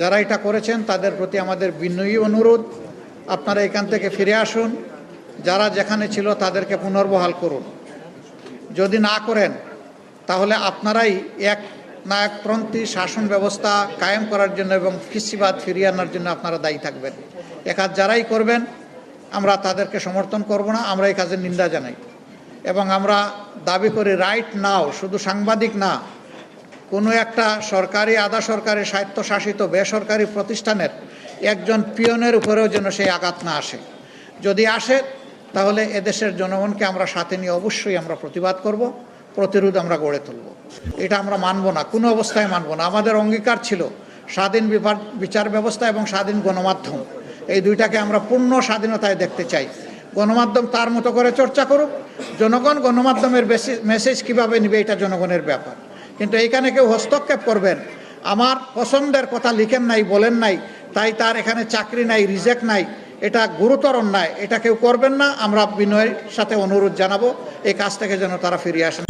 যারা এটা করেছেন তাদের প্রতি আমাদের বিনয়ী অনুরোধ, আপনারা এখান থেকে ফিরে আসুন। যারা যেখানে ছিল তাদেরকে পুনর্বহাল করুন। যদি না করেন তাহলে আপনারাই এক নায়কপন্থী শাসন ব্যবস্থা কায়েম করার জন্য এবং ফিসিবাদ ফিরিয়ে আনার জন্য আপনারা দায়ী থাকবেন। এ কাজ যারাই করবেন আমরা তাদেরকে সমর্থন করব না, আমরা এই কাজের নিন্দা জানাই এবং আমরা দাবি করি রাইট নাও, শুধু সাংবাদিক না, কোনো একটা সরকারি আধা সরকারি স্বায়ত্তশাসিত বেসরকারি প্রতিষ্ঠানের একজন পিয়নের উপরেও যেন সেই আঘাত না আসে। যদি আসে তাহলে এদেশের জনগণকে আমরা সাথে নিয়ে অবশ্যই আমরা প্রতিবাদ করব, প্রতিরোধ আমরা গড়ে তুলব। এটা আমরা মানব না, কোনো অবস্থায় মানব না। আমাদের অঙ্গীকার ছিল স্বাধীন বিচার ব্যবস্থা এবং স্বাধীন গণমাধ্যম, এই দুইটাকে আমরা পূর্ণ স্বাধীনতায় দেখতে চাই। গণমাধ্যম তার মতো করে চর্চা করুক, জনগণ গণমাধ্যমের মেসেজ কীভাবে নেবে এটা জনগণের ব্যাপার। কিন্তু এইখানে কেউ হস্তক্ষেপ করবেন, আমার পছন্দের কথা লিখেন নাই, বলেন নাই, তাই তার এখানে চাকরি নাই, রিজেক্ট নাই, এটা গুরুতর অন্যায়। এটা কেউ করবেন না। আমরা বিনয়ের সাথে অনুরোধ জানাবো এই কাজ থেকে যেন তারা ফিরে আসেন।